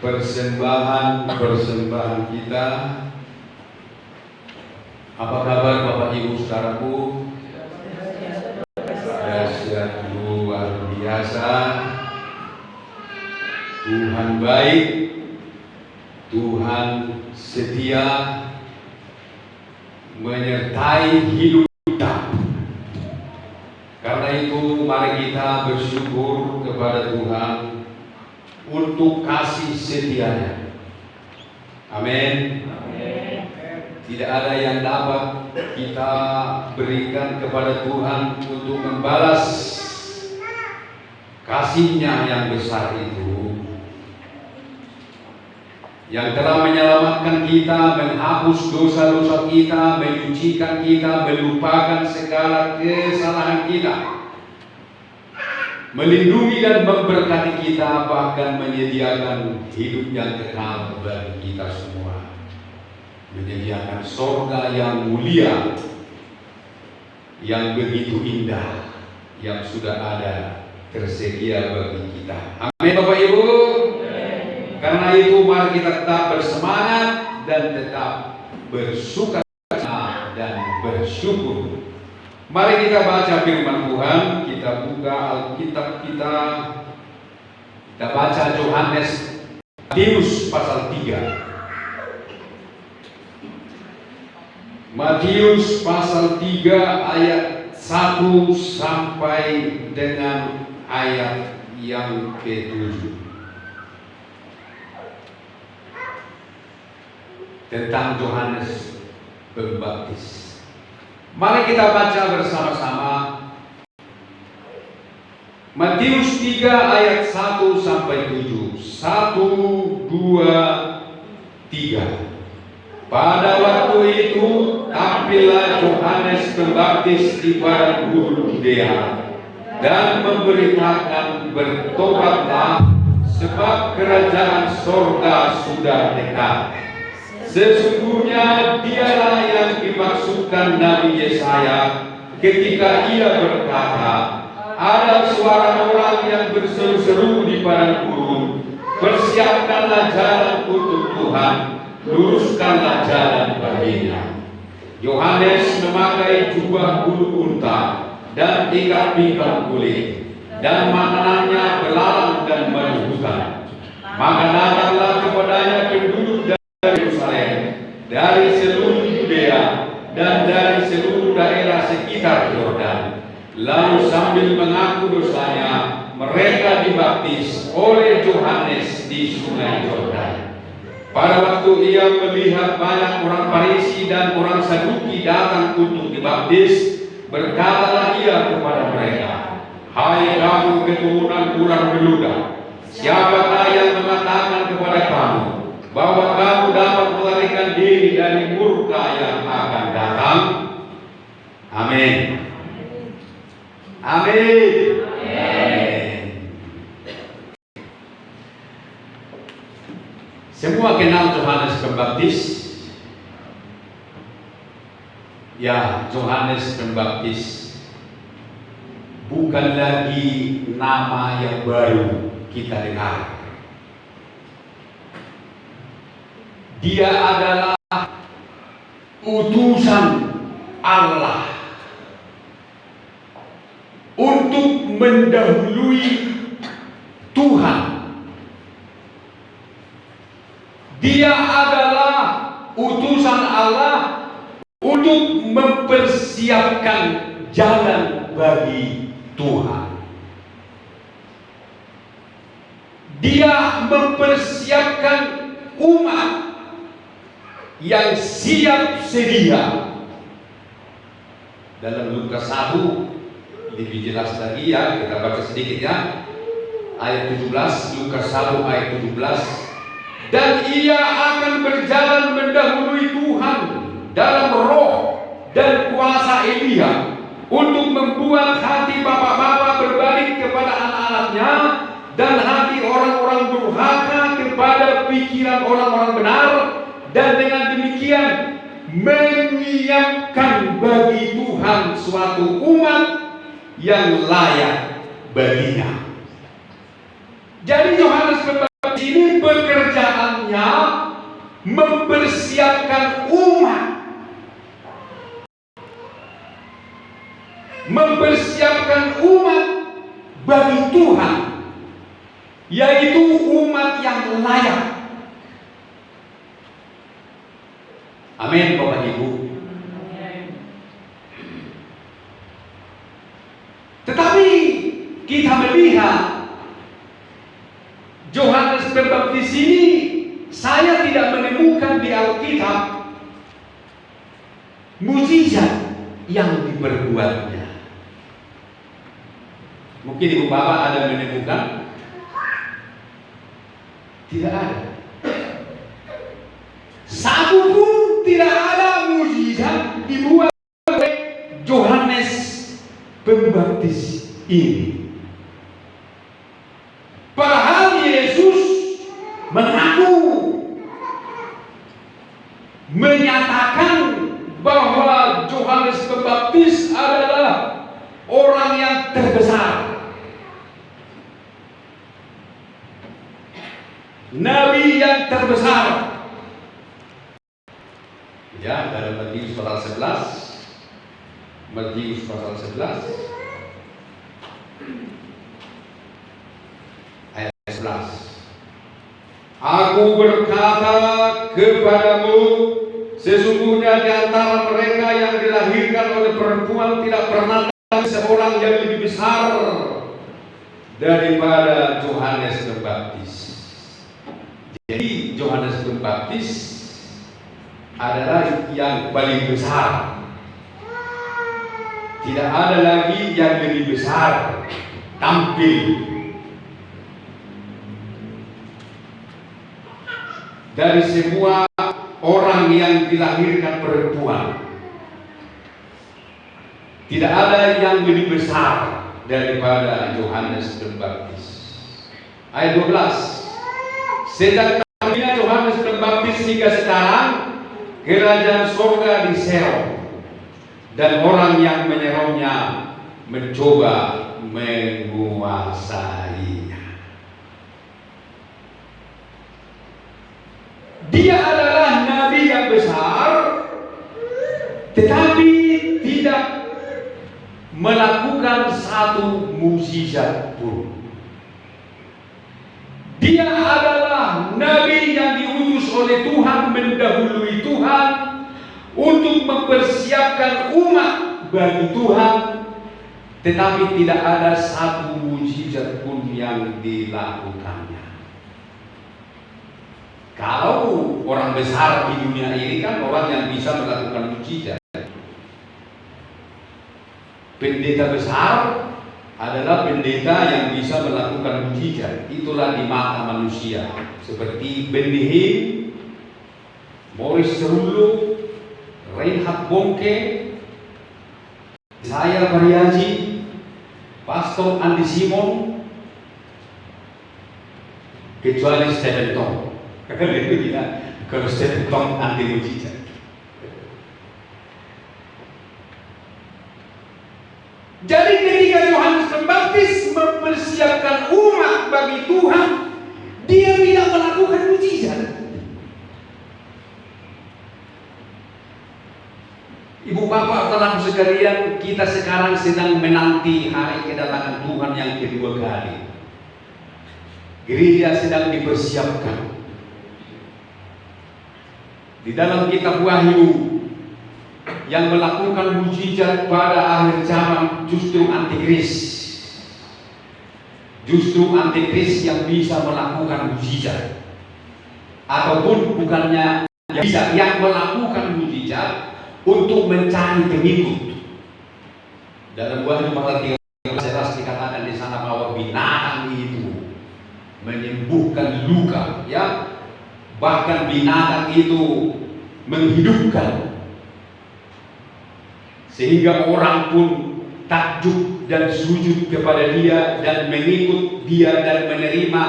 persembahan kita. Apa kabar Bapak Ibu saudaraku? Dahsyat luar biasa. Tuhan baik, Tuhan setia, menyertai hidup kita. Karena itu mari kita bersyukur kepada Tuhan untuk kasih setianya. Amin. Tidak ada yang dapat kita berikan kepada Tuhan untuk membalas kasih-Nya yang besar itu, yang telah menyelamatkan kita, menghapus dosa-dosa kita, menyucikan kita, melupakan segala kesalahan kita, melindungi dan memberkati kita, bahkan menyediakan hidup yang kekal bagi kita semua, menyediakan sorga yang mulia, yang begitu indah, yang sudah ada tersedia bagi kita. Amin Bapak Ibu. Karena itu mari kita tetap bersemangat dan tetap bersukacita dan bersyukur. Mari kita baca firman Tuhan. Kita buka Alkitab kita. Kita baca Yohanes Matius pasal 3. Matius pasal 3 ayat 1 sampai dengan ayat yang ke-7. Tentang Yohanes Pembaptis. Mari kita baca bersama-sama Matius 3 ayat 1 sampai 7. 1, 2, 3. Pada waktu itu tampillah Yohanes Pembaptis di padang gurun Yudea dan memberitakan, bertobatlah sebab kerajaan sorga sudah dekat. Sesungguhnya dialah yang dimaksudkan Nabi Yesaya ketika ia berkata, ada suara orang yang berseru-seru di padang gurun, persiapkanlah jalan untuk Tuhan, luruskanlah jalan baginya. Yohanes memakai jubah bulu unta dan ikat pinggang kulit, dan makanannya belalang dan madu-hutan. Maka datanglah kepadanya penduduk dari Yerusalem, dari seluruh Yudea dan dari seluruh daerah sekitar Yordan. Lalu sambil mengaku dosanya, mereka dibaptis oleh Yohanes di sungai Yordan. Pada waktu ia melihat banyak orang Farisi dan orang Saduki datang untuk dibaptis, berkatalah ia kepada mereka, hai kamu keturunan ular beluda, siapakah yang mengatakan kepada kamu bahwa kamu dapat melarikan diri dari murka yang akan datang? Amin. Amin. Amin. Semua kenal Yohanes Pembaptis. Ya, Yohanes Pembaptis bukan lagi nama yang baru kita dengar. Dia adalah utusan Allah untuk mendahului Tuhan. Dia adalah utusan Allah untuk mempersiapkan jalan bagi Tuhan. Dia mempersiapkan umat yang siap sedia. Dalam Lukas 1 lebih jelas lagi ya, kita baca sedikit ya, ayat 17, Lukas 1 ayat 17. Dan ia akan berjalan mendahului Tuhan dalam roh dan kuasa Elia, untuk membuat hati bapak-bapak berbalik kepada anak-anaknya, dan hati orang-orang durhaka kepada pikiran orang-orang benar, dan dengan demikian menyiapkan bagi Tuhan suatu umat yang layak baginya. Jadi Yohanes Pembaptis ini bekerja Tuhannya mempersiapkan umat, bagi Tuhan, yaitu umat yang layak. Amin, Bapak Ibu. Tetapi kita melihat Yohanes Pembaptis ini, saya tidak menemukan di Alkitab mujizat yang diperbuatnya. Mungkin Ibu Bapak ada menemukan? Tidak ada. Satu pun tidak ada mujizat dibuat oleh Yohanes Pembaptis ini. Padahal Yesus mengaku, menyatakan bahwa Yohanes Pembaptis adalah orang yang terbesar, nabi yang terbesar. Ya, dalam Matius pasal 11, Matius pasal 11 ayat 11. Aku berkata kepadamu, sesungguhnya di antara mereka yang dilahirkan oleh perempuan tidak pernah ada seorang yang lebih besar daripada Yohanes Pembaptis. Jadi Yohanes Pembaptis adalah yang paling besar. Tidak ada lagi yang lebih besar tampil dari semua orang yang dilahirkan perempuan. Tidak ada yang lebih besar daripada Yohanes Pembaptis. Ayat 12. Sejak tahunnya Yohanes Pembaptis hingga sekarang, kerajaan surga diserong, dan orang yang menyerongnya mencoba menguasainya. Dia adalah nabi yang besar, tetapi tidak melakukan satu mukjizat pun. Dia adalah nabi yang diutus oleh Tuhan, mendahului Tuhan untuk mempersiapkan umat bagi Tuhan, tetapi tidak ada satu mukjizat pun yang dilakukannya. Kalau orang besar di dunia ini kan orang yang bisa melakukan mukjizat. Pendeta besar adalah pendeta yang bisa melakukan mukjizat. Itulah di mata manusia, seperti Benihim, Morris Cerullo, Reinhard Bonnke, saya Pariaji, Pastor Andi Simon, kecuali Stephen Tong. Karena itu tidak, kalau Stephen Tong anti mukjizat. Jadi ketika Yohanes Pembaptis mempersiapkan umat bagi Tuhan, dia tidak melakukan mukjizat. Ibu bapak tenang sekalian, kita sekarang sedang menanti hari kedatangan Tuhan yang kedua kali. Gereja sedang dipersiapkan. Di dalam kitab Wahyu, yang melakukan mukjizat pada akhir zaman justru antikris. Justru antikris yang bisa melakukan mukjizat. Ataupun bukannya yang bisa, yang melakukan mukjizat untuk mencari pengikut. Dalam Wahyu pasal 13 jelas dikatakan di sana bahwa binatang itu menyembuhkan luka, ya. Bahkan binatang itu menghidupkan, sehingga orang pun takjub dan sujud kepada dia dan mengikut dia dan menerima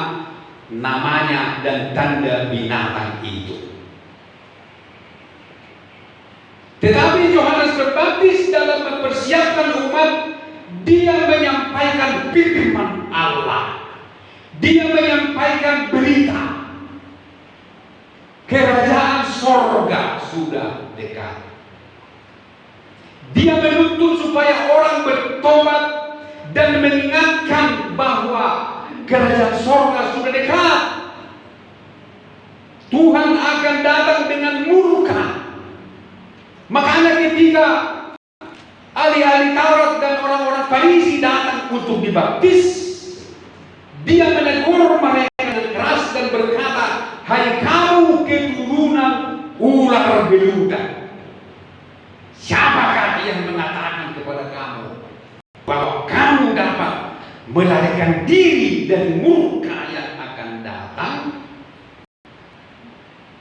namanya dan tanda binatang itu. Tetapi Yohanes Pembaptis dalam mempersiapkan umat, dia menyampaikan firman Allah. Dia menyampaikan berita. sorga sudah dekat. Dia menuntut supaya orang bertobat dan mengingatkan bahwa kerajaan sorga sudah dekat. Tuhan akan datang dengan murka. Makanya ketika ahli-ahli Taurat dan orang-orang Farisi datang untuk dibaptis, dia menegur mereka dengan keras dan berkata, "Hai kamu keturunan ular beludak, siapakah yang mengatakan kepada kamu bahwa kamu dapat melarikan diri dari murka yang akan datang?"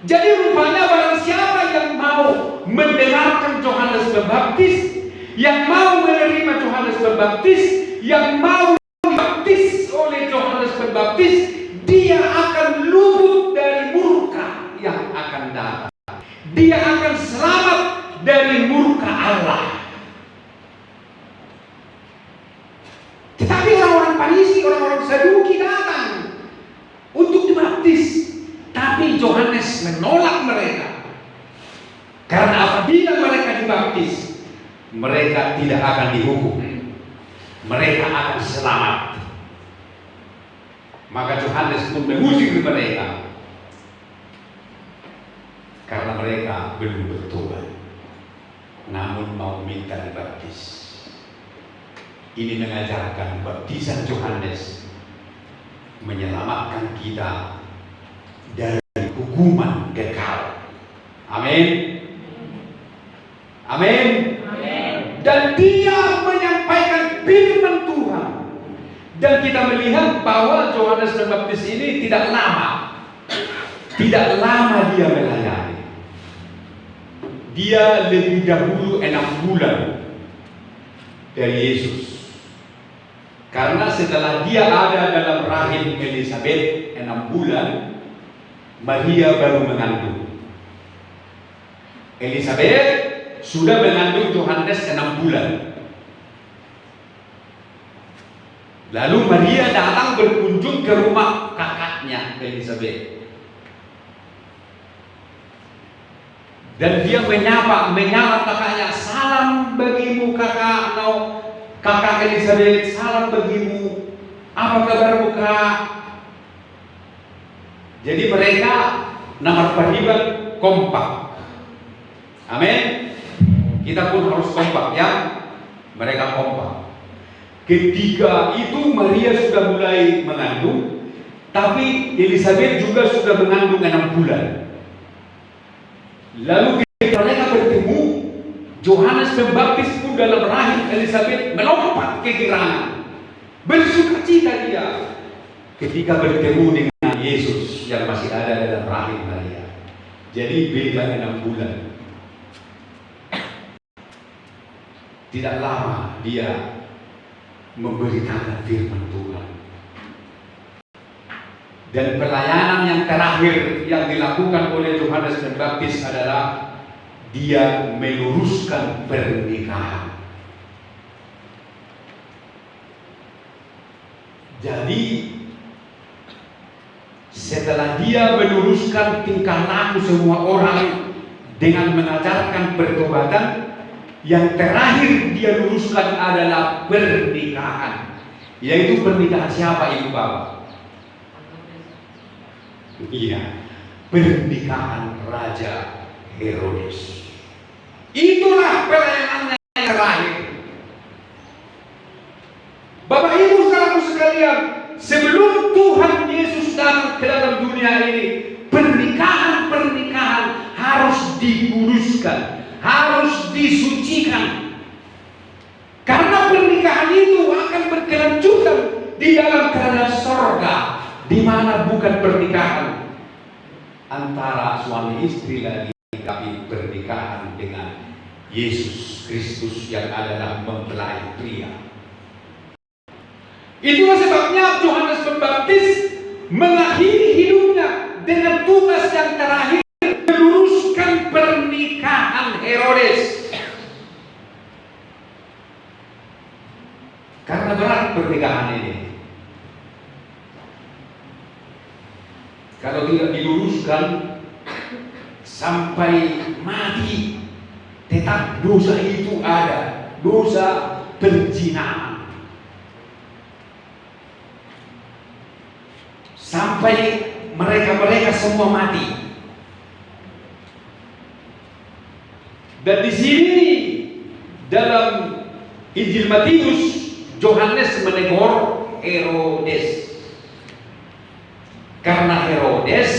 Jadi rupanya barang siapa yang mau mendengarkan Yohanes Pembaptis, yang mau menerima Yohanes Pembaptis, yang mau dibaptis oleh Yohanes Pembaptis, dia akan luput dari murka yang akan datang. Dia akan selamat dari murka Allah. Tetapi orang-orang Farisi, orang-orang Saduki datang untuk dibaptis, tapi Yohanes menolak mereka. Karena apabila mereka dibaptis, mereka tidak akan dihukum, mereka akan selamat. Maka Yohanes pun mengusir mereka karena mereka belum bertobat, namun mau minta dibaptis. Ini mengajarkan baptisan Yohanes menyelamatkan kita dari hukuman kekal. Amin. Amin. Dan dia menyampaikan firman Tuhan. Dan kita melihat bahwa Yohanes Pembaptis ini tidak lama. Tidak lama dia melayani. Dia lebih dahulu 6 bulan dari Yesus. Karena setelah dia ada dalam rahim Elisabeth 6 bulan, Maria baru mengandung. Elisabeth sudah mengandung Yohanes 6 bulan. Lalu Maria datang berkunjung ke rumah kakaknya Elisabeth. Dan dia menyapa kakaknya, "Salam bagimu kakak, kakak Elisabeth, salam bagimu. Apa kabarmu kak?" Jadi mereka nomor panggilan kompak. Amin. Kita pun harus kompak ya. Mereka kompak. Ketika itu Maria sudah mulai mengandung, tapi Elisabeth juga sudah mengandung 6 bulan. Lalu ketika mereka bertemu, Yohanes Pembaptis pun dalam rahim Elisabeth melompat kegirangan, bersukacita dia ketika bertemu dengan Yesus yang masih ada dalam rahim Maria. Jadi beda 6 bulan. Tidak lama dia memberitakan firman Tuhan. Dan pelayanan yang terakhir yang dilakukan oleh Yohanes Pembaptis adalah dia meluruskan pernikahan. Jadi setelah dia meluruskan tingkah laku semua orang dengan mengajarkan pertobatan, yang terakhir dia luruskan adalah pernikahan. Yaitu pernikahan siapa ibu bapak? Iya, pernikahan Raja Herodes. Itulah pelayanannya yang terakhir. Bapak ibu saudaraku sekalian, sebelum Tuhan Yesus datang ke dalam dunia ini, pernikahan harus dikuduskan, harus disucikan. Karena pernikahan itu akan berkelanjutan di dalam kerajaan sorga, di mana bukan pernikahan antara suami istri lagi, tapi pernikahan dengan Yesus Kristus yang adalah mempelai pria. Itulah sebabnya Yohanes Pembaptis mengakhiri hidupnya dengan tugas yang terakhir, meluruskan pernikahan Herodes. Karena berat pernikahan ini. Kalau tidak diluruskan, sampai mati, tetap dosa itu ada, dosa perzinahan. Sampai mereka semua mati. Dan di sini dalam Injil Matius, Yohanes menegur Herodes karena Herodes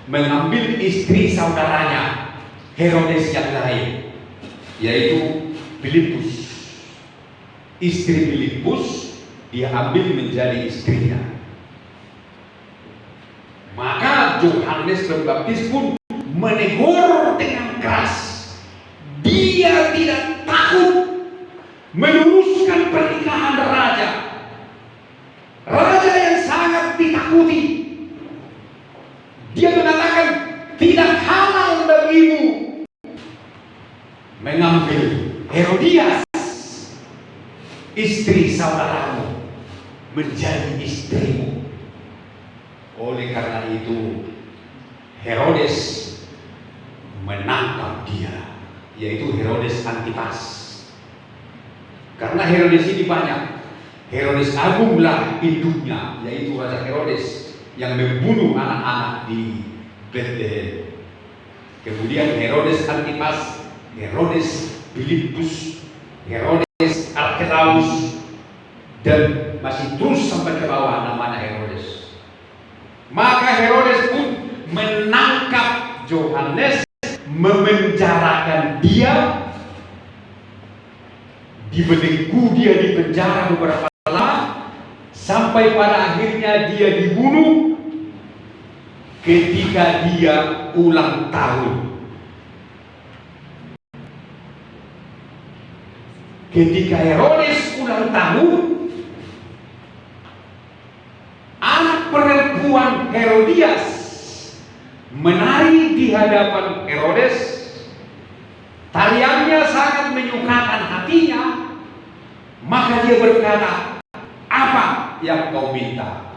mengambil istri saudaranya Herodes yang lain, yaitu Filipus. Istri Filipus dia ambil menjadi istrinya. Maka Yohanes Pembaptis pun menegur dengan keras. Dia tidak takut meluruskan pernikahan raja. Raja yang sangat ditakuti. Dia mengatakan, tidak halal bagimu mengambil Herodias, istri saudaramu, menjadi istrimu. Oleh karena itu Herodes menangkap dia, yaitu Herodes Antipas. Karena Herodes ini banyak. Herodes Agunglah induknya, yaitu Raja Herodes yang membunuh anak-anak di Bethlehem. Kemudian Herodes Antipas, Herodes Filipus, Herodes Archelaus, dan masih terus sampai ke bawah namanya Herodes. Maka Herodes pun menangkap Yohanes, memenjarakan dia, dibelenggu dia di penjara beberapa lama, sampai pada akhirnya dia dibunuh ketika dia ulang tahun. Ketika Herodes ulang tahun, anak perempuan Herodias menari di hadapan Herodes. Tariannya sangat menyukakan hatinya. Maka dia berkata, apa yang kau minta?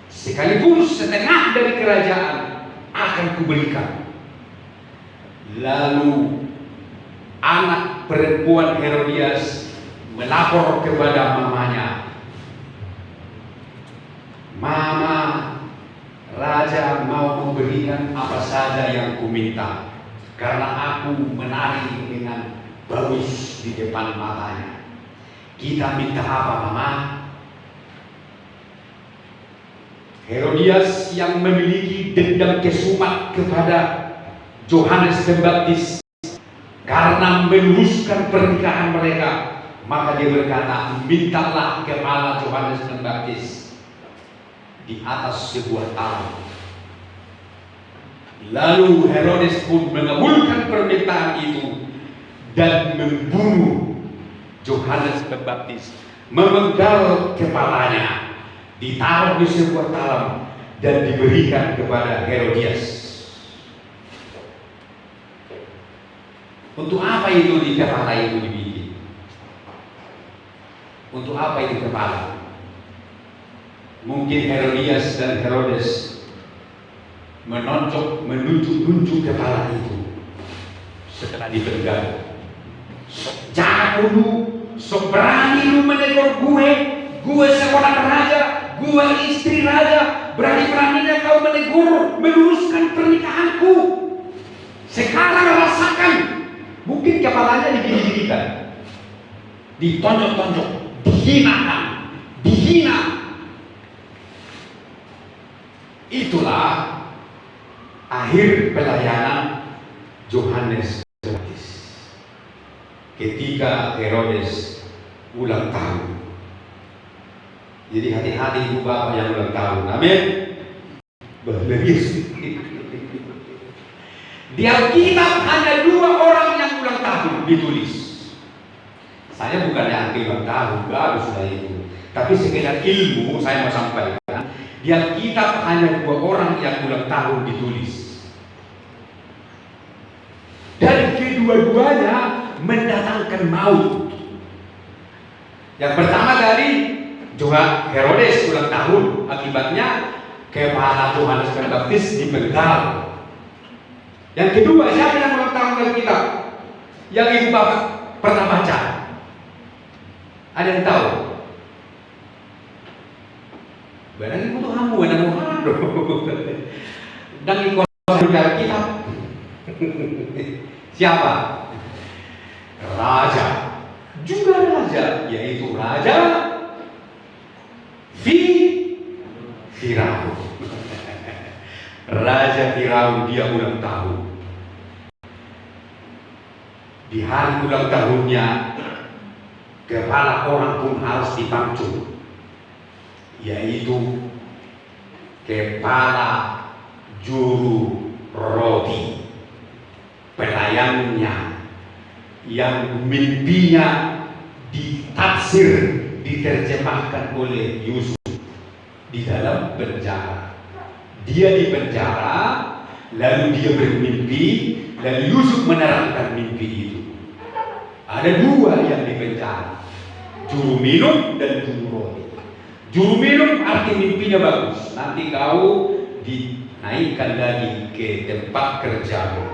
Sekalipun setengah dari kerajaan akan kuberikan. Lalu anak perempuan Herodias melapor kepada mamanya, Mama, raja mau memberikan apa saja yang kuminta, karena aku menari dengan bagus di depan matanya. Kita minta apa, Mama? Herodias yang memiliki dendam kesumat kepada Yohanes Pembaptis karena meluruskan pernikahan mereka, maka dia berkata, mintalah kepala Yohanes Pembaptis di atas sebuah talam. Lalu Herodes pun mengabulkan permintaan itu dan membunuh Yohanes Pembaptis, memenggal kepalanya, ditaruh di sebuah talam dan diberikan kepada Herodias. Untuk apa itu di kepala itu dibikin? Untuk apa itu kepala? Mungkin Herodias dan Herodes menunjuk kepala itu setelah dipenggal. Jangan lu, sok berani lu menegur gue seorang raja, gue istri raja, berani-beraninya kau menegur, meluruskan pernikahanku. Sekarang rasakan. Mungkin kepalanya digigit-gigitan, ditonjok-tonjok, dihina. Itulah akhir pelayanan Yohanes Pembaptis ketika Herodes ulang tahun. Jadi hati-hati ibu bapak yang ulang tahun. Amin. Di Alkitab hanya 2 orang yang ulang tahun ditulis. Saya bukannya anti ulang tahun, baru sudah itu. Tapi sekedar ilmu saya mau sampaikan. Di Alkitab hanya 2 orang yang ulang tahun ditulis. Dan kedua-duanya mendatangkan maut. Yang pertama dari Herodes ulang tahun, akibatnya kepala Yohanes Pembaptis dipenggal. Yang kedua, siapa yang ulang tahun dalam kitab? Yang ibu bapak pernah baca. Ada yang tahu? Berarti itu kamu yang Muhammad. Dan ikut dalam kitab. Siapa? Raja. Juga raja, yaitu Raja Firaun. Raja Firaun dia ulang tahun. Di hari ulang tahunnya, kepala orang pun harus dipancung, yaitu kepala juru roti, pelayannya yang mimpinya ditafsir, diterjemahkan oleh Yusuf di dalam penjara. Dia di penjara, lalu dia bermimpi, dan Yusuf menerangkan mimpi itu. Ada dua yang di penjara, juru minum dan juru roti. Juru minum arti mimpinya bagus, nanti kau dinaikkan lagi ke tempat kerjamu,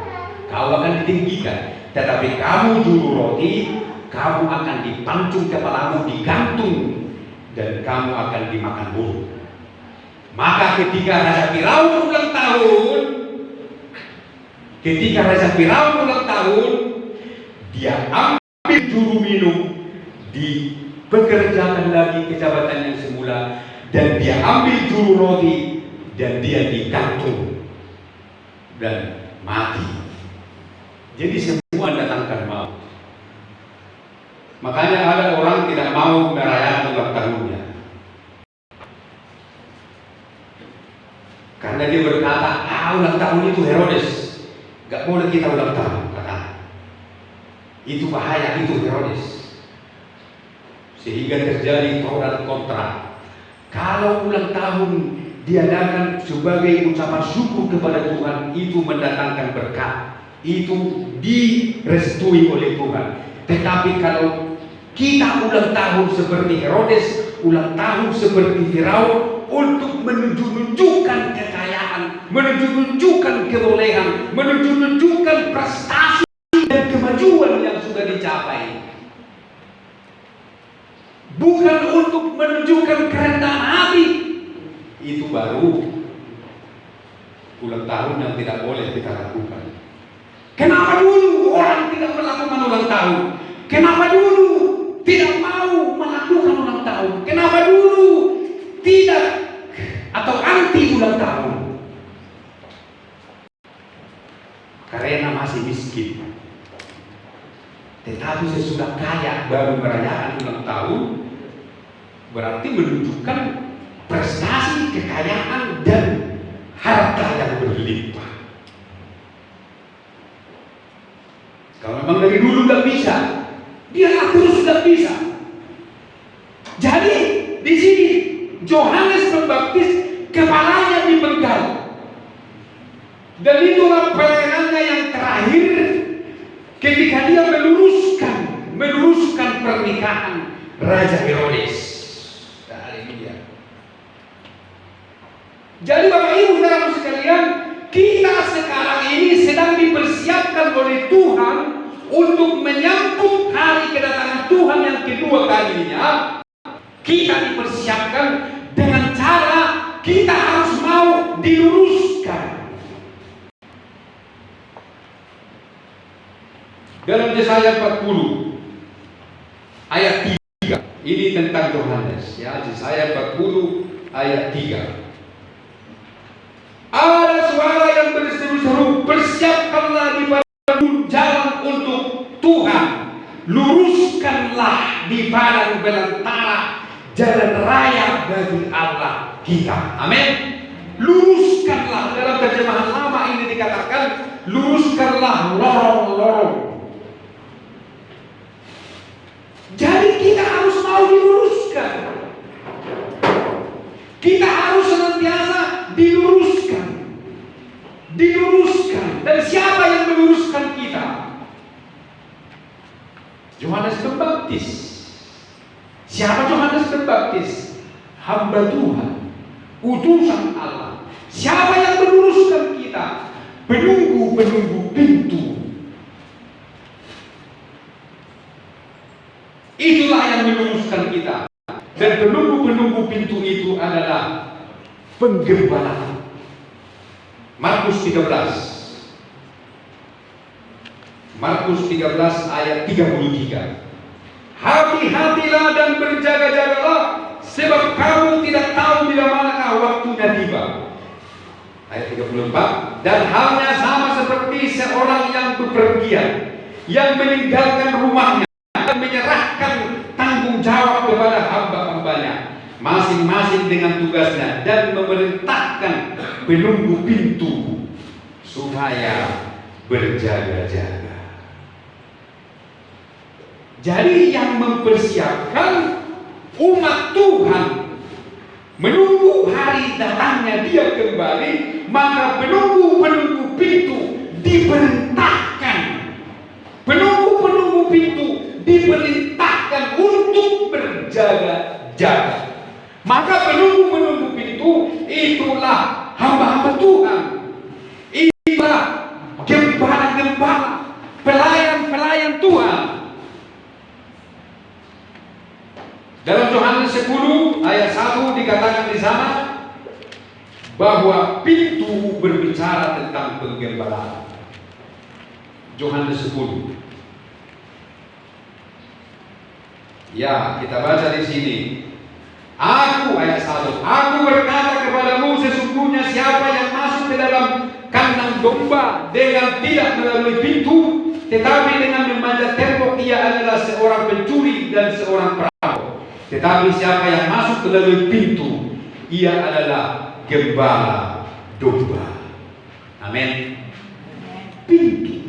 kau akan ditinggikan. Tetapi kamu juru roti, kamu akan dipancung, kepalamu digantung, dan kamu akan dimakan burung. Maka ketika Raja Firaun ulang tahun, dia ambil juru minum, dipekerjakan lagi ke jabatan yang semula, dan dia ambil juru roti, dan dia digantung dan mati. Jadi semua mendatangkan maut. Makanya ada orang tidak mau merayakan ulang tahunnya, karena dia berkata, ulang tahun itu Herodes, gak boleh kita ulang tahun, kata. Itu bahaya, itu Herodes. Sehingga terjadi pro dan kontra. Kalau ulang tahun diadakan sebagai ucapan syukur kepada Tuhan, itu mendatangkan berkat, itu direstui oleh Tuhan. Tetapi kalau kita ulang tahun seperti Herodes, ulang tahun seperti Firaun, untuk menunjukkan kekayaan, menunjukkan kebolehan, menunjukkan prestasi dan kemajuan yang sudah dicapai, bukan untuk menunjukkan kerendahan hati, itu baru ulang tahun yang tidak boleh kita lakukan. Kenapa dulu orang tidak melakukan ulang tahun? Kenapa dulu tidak mau melakukan ulang tahun? Kenapa dulu tidak atau anti ulang tahun? Karena masih miskin. Tetapi sesudah kaya baru merayakan ulang tahun, berarti menunjukkan prestasi, kekayaan, dan harta yang berlimpah. Kalau memang dari dulu tidak bisa, dia terus tidak bisa. Jadi di sini Yohanes Pembaptis kepalanya dipenggal, dan itulah pelayanannya yang terakhir ketika dia meluruskan pernikahan Raja Herodes. Jadi Bapak Ibu saudara sekalian, kita sekarang ini sedang dipersiapkan oleh Tuhan untuk menyambut hari kedatangan Tuhan yang kedua kalinya. Kita dipersiapkan dengan cara kita harus mau diluruskan. Dalam Yesaya 40 ayat 3, ini tentang Yohanes, ya, Yesaya 40 ayat 3. Ada suara yang berseru-seru, persiapkanlah di padang jalan untuk Tuhan, luruskanlah di padang belantara jalan raya bagi Allah kita. Amin. Luruskanlah, dalam terjemahan lama ini dikatakan luruskanlah lorong-lorong. Jadi kita harus mau diluruskan. Kita harus senantiasa diluruskan. Dan siapa yang meluruskan kita? Yohanes Pembaptis. Siapa Yohanes Pembaptis? Hamba Tuhan, utusan Allah. Siapa yang meluruskan kita? penunggu-penunggu pintu. Itulah yang meluruskan kita. Dan penunggu-penunggu pintu itu adalah penggembala. Markus 13. Markus 13 ayat 33. Hati-hatilah dan berjaga-jagalah, sebab kamu tidak tahu bila manakah waktunya tiba. Ayat 34. Dan halnya sama seperti seorang yang bepergian, yang meninggalkan rumahnya dan menyerahkan tanggung jawab kepada hamba-hambanya, masing-masing dengan tugasnya, dan memerintahkan penunggu pintu supaya berjaga-jaga. Jadi yang mempersiapkan umat Tuhan menunggu hari datangnya Dia kembali, maka penunggu-penunggu pintu diperintahkan. Penunggu-penunggu pintu diperintahkan untuk berjaga-jaga. Maka penunggu-penunggu pintu itulah hamba-hamba Tuhan. Itulah gembala-gembala, pelayan-pelayan Tuhan. Dalam Yohanes 10 ayat 1 dikatakan di sana bahwa pintu berbicara tentang penggembalaan. Yohanes 10. Ya, kita baca di sini. Aku, ayat 1, aku berkata kepadamu, sesungguhnya siapa yang masuk ke dalam kandang domba dengan tidak melalui pintu, tetapi dengan memanjat tembok, ia adalah seorang pencuri dan seorang perampok. Tetapi siapa yang masuk melalui pintu, ia adalah gembala domba. Amin. Pintu,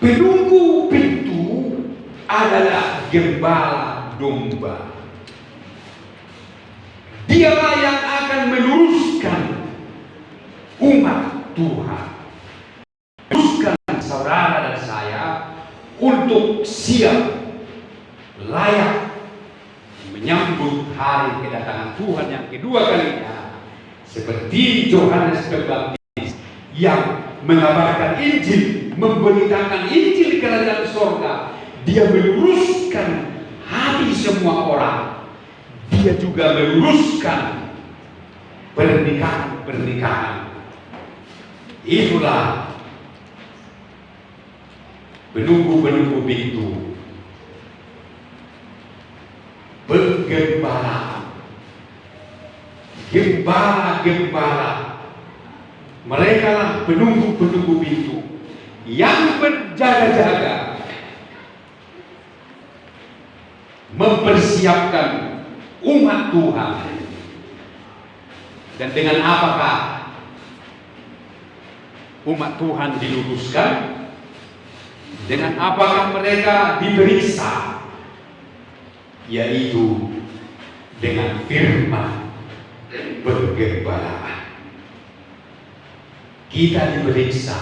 penunggu pintu adalah gembala domba. Dialah yang akan meluruskan umat Tuhan, meluruskan saudara dan saya untuk siap, layak menyambut hari kedatangan Tuhan yang kedua kalinya, seperti Yohanes Pembaptis yang mengabarkan Injil, memberitakan Injil kerajaan surga. Dia meluruskan hati semua orang. Dia juga meluruskan pernikahan-pernikahan. Itulah penunggu-penunggu pintu, penggembala, gembala-gembala. Mereka lah penunggu-penunggu pintu yang berjaga-jaga, mempersiapkan umat Tuhan. Dan dengan apakah umat Tuhan diluruskan? Dengan apakah mereka diperiksa? Yaitu dengan firman penggembalaan. Kita diperiksa,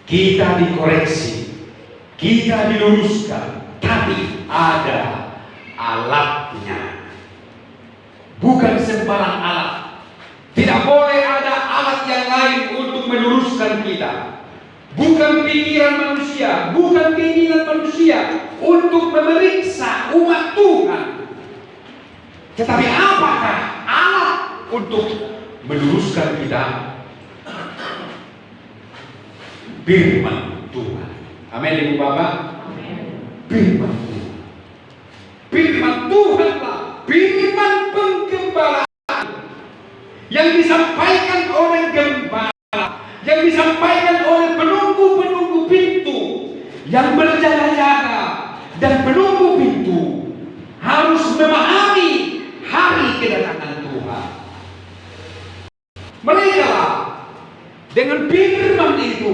kita dikoreksi, kita diluruskan, tapi ada alatnya. Bukan sembarang alat. Tidak boleh ada alat yang lain untuk meluruskan kita. Bukan pikiran manusia, bukan keinginan manusia untuk memeriksa umat Tuhan. Tetapi apakah alat untuk meluruskan kita? Firman Tuhan. Amin, Ibu Bapak. Firman Tuhan. Firman Tuhanlah firman penggembalaan yang disampaikan oleh gembala, yang disampaikan oleh penunggu-penunggu pintu yang berjaga-jaga. Dan penunggu pintu harus memahami hari kedatangan Tuhan. Mereka dengan firman itu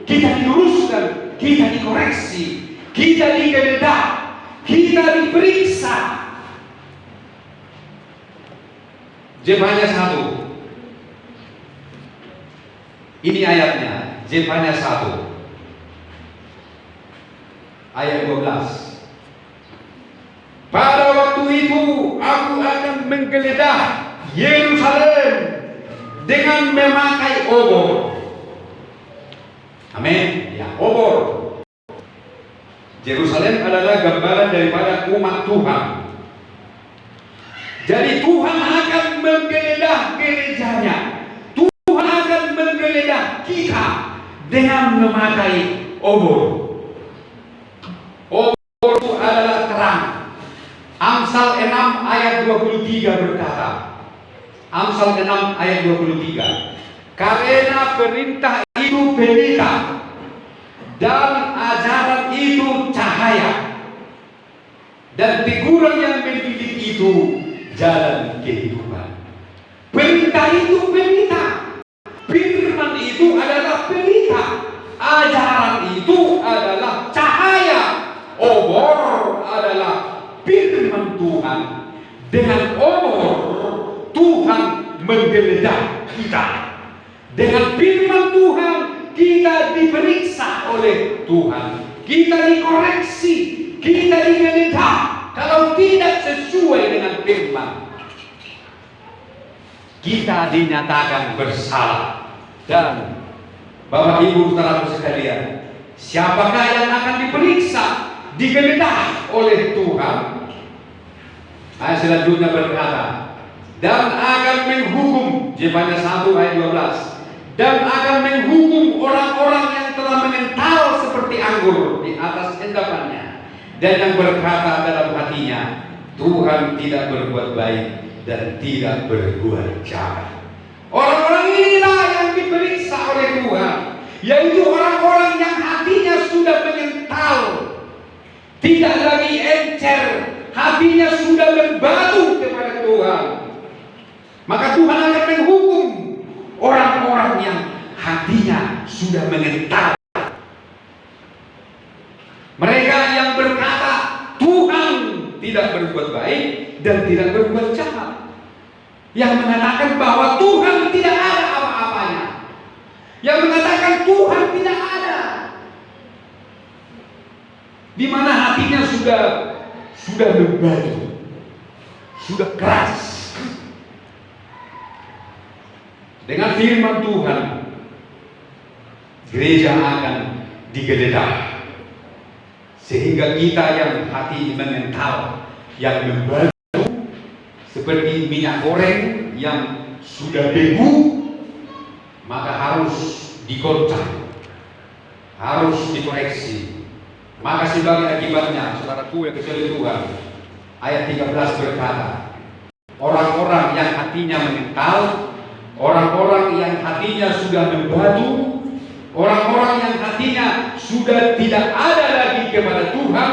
kita diluruskan, kita dikoreksi, kita digeledah, kita diperiksa. Zefanya 1. Ini ayatnya, Zefanya 1 ayat 12. Pada waktu itu aku akan menggeledah Yerusalem dengan memakai obor. Amin. Ya, obor. Yerusalem adalah gambaran daripada umat Tuhan. Jadi Tuhan akan menggeledah gerejanya. Tuhan akan menggeledah kita dengan memakai obor. Obor itu adalah terang. Amsal 6 ayat 23 berkata, Amsal 6 ayat 23, karena perintah itu pelita dan ajaran itu cahaya, dan teguran yang mendidik itu jalan kehidupan. Perintah itu pelita, firman itu adalah pelita, ajaran itu adalah cahaya, obor adalah firman Tuhan. Dengan obor Tuhan menggeledah kita. Dengan firman Tuhan kita diperiksa oleh Tuhan, kita dikoreksi, kita digeledah kalau tidak sesuai dengan firman, kita dinyatakan bersalah. Dan Bapak Ibu saudaraku sekalian, siapakah yang akan diperiksa, digeledah oleh Tuhan? Ayat selanjutnya berkata, dan akan menghukum, Yefanya 1 ayat 12, dan akan menghukum orang-orang yang telah mengental seperti anggur di atas endapannya, dan yang berkata dalam hatinya, Tuhan tidak berbuat baik dan tidak berbuat jahat. Orang-orang inilah yang diperiksa oleh Tuhan, yaitu orang-orang yang hatinya sudah mengental, tidak lagi encer, hatinya sudah membatu kepada Tuhan. Maka Tuhan akan menghukum orang-orang yang hatinya sudah mengental. Mereka yang berkata Tuhan tidak berbuat baik dan tidak berbuat jahat, yang mengatakan bahwa Tuhan tidak ada apa-apanya, yang mengatakan Tuhan tidak ada, di mana hatinya sudah membatu, sudah keras. Dengan firman Tuhan, gereja akan digeledah, sehingga kita yang hati mengental, yang membatu seperti minyak goreng yang sudah beku, maka harus dikocok, harus dikoreksi. Maka sebagai akibatnya, saudaraku yang kekasih Tuhan, ayat 13 berkata, orang-orang yang hatinya mengental, orang-orang yang hatinya sudah membatu, orang-orang yang hatinya sudah tidak ada lagi kepada Tuhan,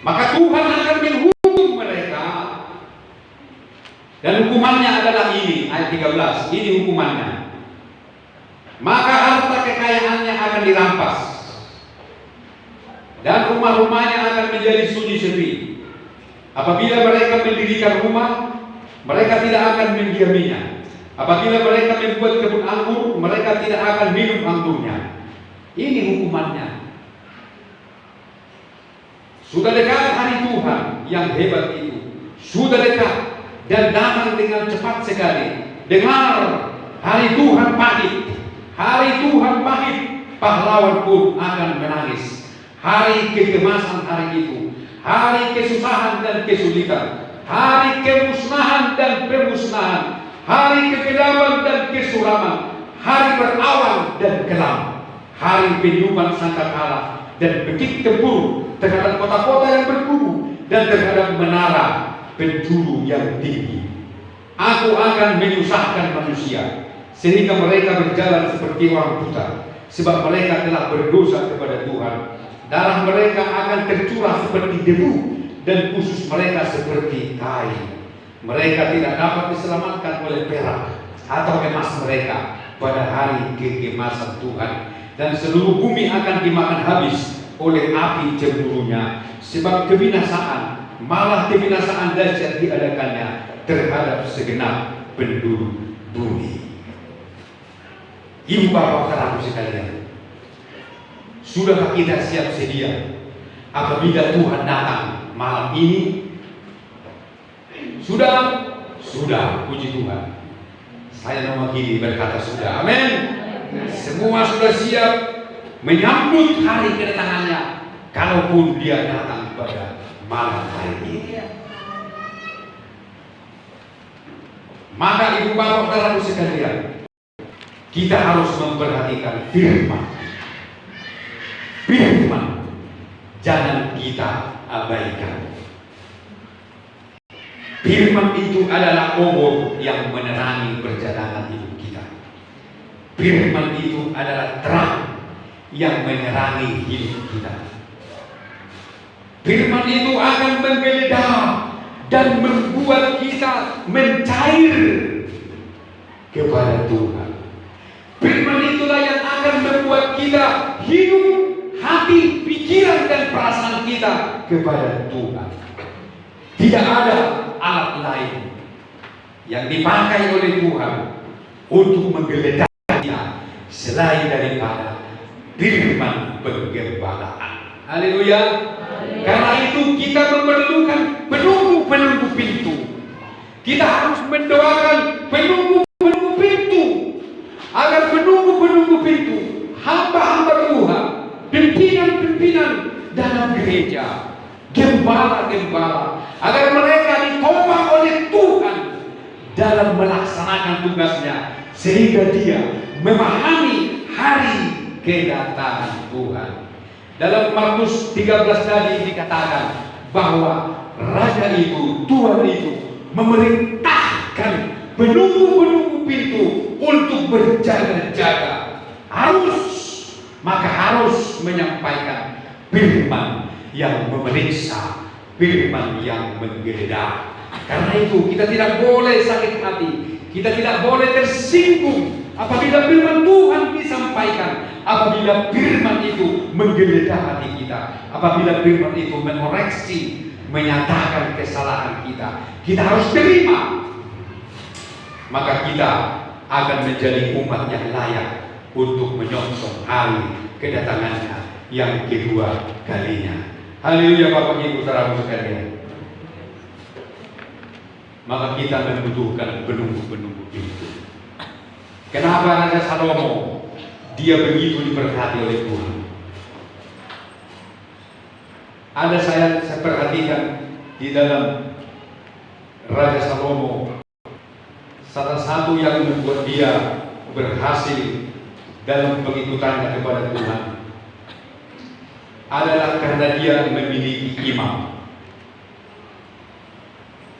maka Tuhan akan menghukum mereka. Dan hukumannya adalah ini, ayat 13, ini hukumannya. Maka harta kekayaannya akan dirampas, dan rumah-rumahnya akan menjadi sunyi sepi. Apabila mereka mendirikan rumah, mereka tidak akan mendiaminya. Apabila mereka membuat kebun anggur, mereka tidak akan minum anggurnya. Ini hukumannya. Sudah dekat hari Tuhan yang hebat itu. Sudah dekat dan datang dengan cepat sekali. Dengar, hari Tuhan pahit. Hari Tuhan pahit, pahlawan pun akan menangis. Hari kegemasan hari itu, hari kesusahan dan kesulitan, hari kemusnahan dan pemusnahan, hari kegelapan dan kesuraman, hari berawan dan kelam, hari penyuman sangkakala dan bekik tempur terhadap kota-kota yang berkubu dan terhadap menara penjuru yang tinggi. Aku akan menyusahkan manusia sehingga mereka berjalan seperti orang buta, sebab mereka telah berdosa kepada Tuhan. Darah mereka akan tercurah seperti debu dan usus mereka seperti kain. Mereka tidak dapat diselamatkan oleh perak atau emas mereka pada hari kegemasan Tuhan, dan seluruh bumi akan dimakan habis oleh api cemburunya, sebab kebinasaan, malah kebinasaan dahsyat diadakannya terhadap segenap penduduk bumi. Ibu bapak saudaraku sekalian, sudahkah kita siap sedia apabila Tuhan datang malam ini? Sudah, puji Tuhan. Saya mewakili berkata sudah, amin. semua sudah siap menyambut hari kedatangannya, kalaupun dia datang pada malam hari ini. Maka ibu bapak saudaraku sekalian, kita harus memperhatikan firman. Firman jangan kita abaikan. Firman itu adalah obor yang menerangi perjalanan hidup kita. Firman itu adalah terang yang menerangi hidup kita. Firman itu akan menggeledah dan membuat kita mencair kepada Tuhan. Firman itulah yang akan membuat kita hidup, hati, pikiran dan perasaan kita kepada Tuhan. Tidak ada alat lain yang dipakai oleh Tuhan untuk menggeledah kita selain daripada firman penggembalaan. Haleluya. Karena itu kita memerlukan penunggu-penunggu pintu. Kita harus mendoakan penunggu-penunggu pintu, agar penunggu-penunggu pintu, hamba-hamba Tuhan, pimpinan-pimpinan dalam gereja, gembala-gembala, agar mereka ditopang oleh Tuhan dalam melaksanakan tugasnya, sehingga dia memahami hari kedatangan Tuhan. Dalam Markus 13 tadi dikatakan bahwa Raja itu, Tuhan itu memerintahkan penunggu-penunggu pintu untuk berjaga-jaga, harus menyampaikan firman yang memeriksa, firman yang menggeledah. Karena itu kita tidak boleh sakit hati, kita tidak boleh tersinggung apabila firman Tuhan disampaikan, apabila firman itu menggeledah hati kita, apabila firman itu mengoreksi, menyatakan kesalahan kita. Kita harus terima, maka kita akan menjadi umat yang layak untuk menyongsong hari kedatangannya yang kedua kalinya. Haleluya Bapak Ibu saudara sekalian. Maka kita membutuhkan penunggu-penunggu itu. Kenapa Raja Salomo dia begitu diberkati oleh Tuhan? Ada saya perhatikan di dalam Raja Salomo, salah satu yang membuat dia berhasil dalam pengikutannya kepada Tuhan adalah karena dia memiliki imam.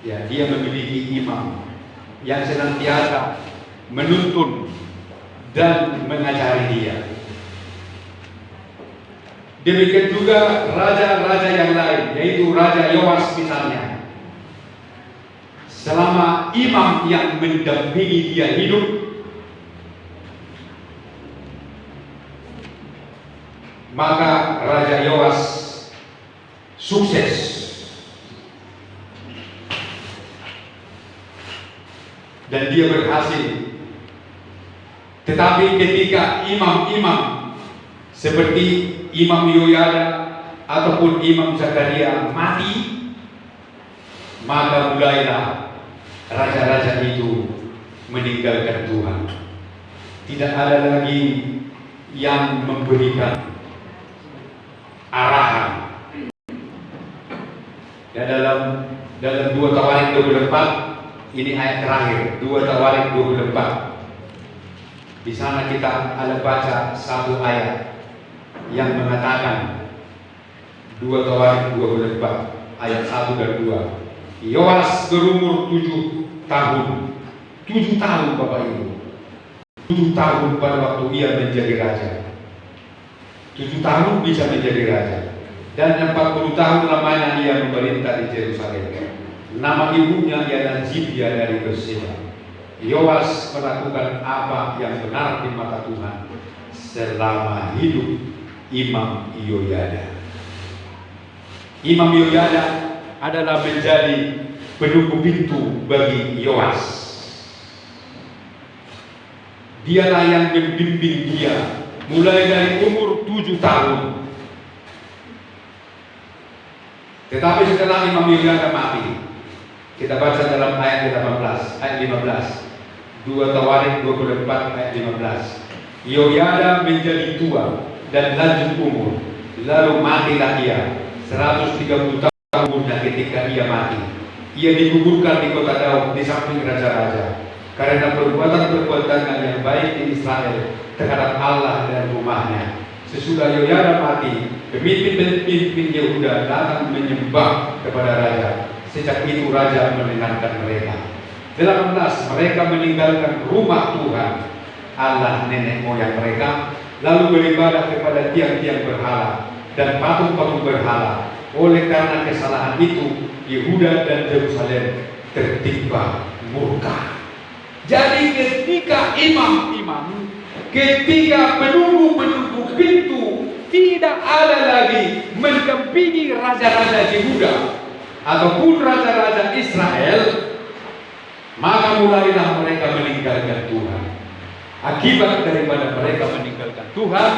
Ya, dia memiliki imam yang senantiasa menuntun dan mengajari dia. Demikian juga raja-raja yang lain, yaitu Raja Yoas misalnya. Selama imam yang mendampingi dia hidup, maka Raja Yoas sukses dan dia berhasil. Tetapi ketika imam-imam seperti Imam Yoyada ataupun Imam Zakaria mati, maka mulailah raja-raja itu meninggalkan Tuhan. Tidak ada lagi yang memberikan arahan. Dan dalam 2 Tawarik 24, ini ayat terakhir, 2 Tawarik 24. Di sana kita ada baca satu ayat yang mengatakan 2 Tawarik 24 ayat 1 dan 2. Yoas berumur 7 tahun. 7 tahun Bapak Ibu. 7 tahun pada waktu ia menjadi raja. 7 tahun bisa menjadi raja. Dan 40 tahun lamanya ia memerintah di Yerusalem. Nama ibunya ialah Zibia dari Berseba. Yoas melakukan apa yang benar di mata Tuhan selama hidup Imam Yoyada. Imam Yoyada adalah menjadi penunggu pintu bagi Yoas. Dialah yang membimbing dia mulai dari umur 7 tahun. Tetapi setelah Imam Yoyada mati, kita baca dalam ayat 15, 2 Tawarik 24 ayat 15. Yehoyada menjadi tua dan lanjut umur, lalu matilah ia. 130 tahun umurnya ketika ia mati. Ia dikuburkan di kota Daud di samping raja-raja, karena perbuatan-perbuatannya yang baik di Israel terhadap Allah dan rumahnya. Sesudah Yehoyada mati, pemimpin-pemimpin Yehuda datang menyembah kepada raja. Sejak itu raja mendengarkan mereka. 18. Mereka meninggalkan rumah Tuhan Allah nenek moyang mereka, lalu beribadah kepada tiang-tiang berhala dan patung-patung berhala. Oleh karena kesalahan itu, Yehuda dan Yerusalem tertimpa murka. Jadi ketika imam-imam, ketika penunggu-penunggu pintu tidak ada lagi mendampingi raja-raja Yehuda ataupun raja-raja Israel, maka mulailah mereka meninggalkan Tuhan. Akibat daripada mereka meninggalkan Tuhan,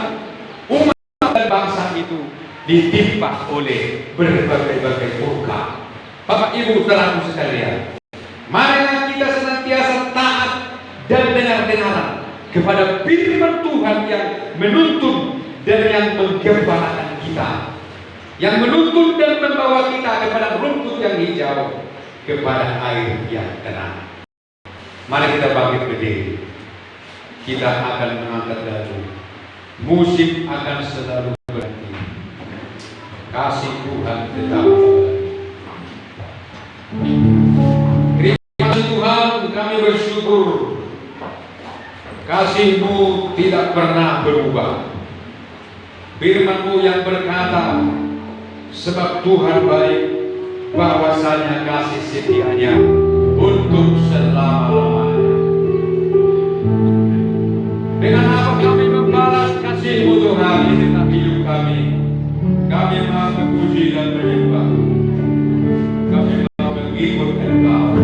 umat dan bangsa itu ditimpa oleh berbagai-bagai murka. Bapak Ibu saudaraku sekalian, marilah kita senantiasa taat dan dengar-dengaran kepada firman Tuhan yang menuntun dan yang menggembalakan kita, yang menuntun dan membawa kita kepada rumput yang hijau, kepada air yang tenang. Mari kita bangkit berdiri. Kita akan mengangkat dagu. Musik akan selalu berhenti. Kasih Tuhan tetap berhenti. Terima kasih Tuhan, kami bersyukur. Kasih-Mu tidak pernah berubah. Firman-Mu yang berkata, sebab Tuhan baik, bahwasanya kasih setianya untuk selama-lamanya. Dengan apa kami membalas kasih-Mu Tuhan di tengah hidup kami? Kami mau memuji dan menyembah. Kami mau mengikut Engkau.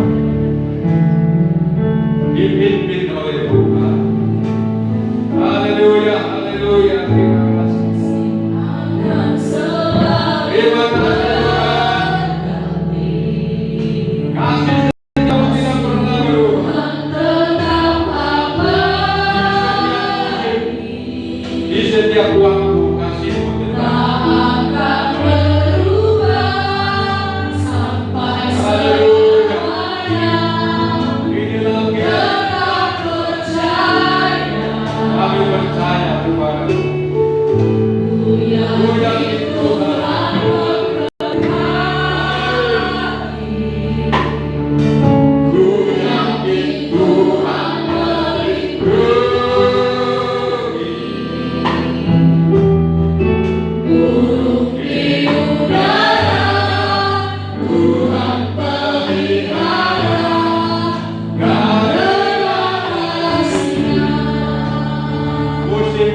Dipimpin oleh Tuhan. Haleluya, haleluya. Terima kasih. Terima kasih Tuhan. Kasih setiap tidak pernah berubah. Di setiap waktu kasih-Mu tetap akan berubah sampai selamanya. Inilah kita percaya. Kami percaya kepada-Mu. Ku yakin Tuhan memberkati. Ku yakin Tuhan melindungi. Burung di udara Tuhan pelihara, karena kasih-Nya. Musim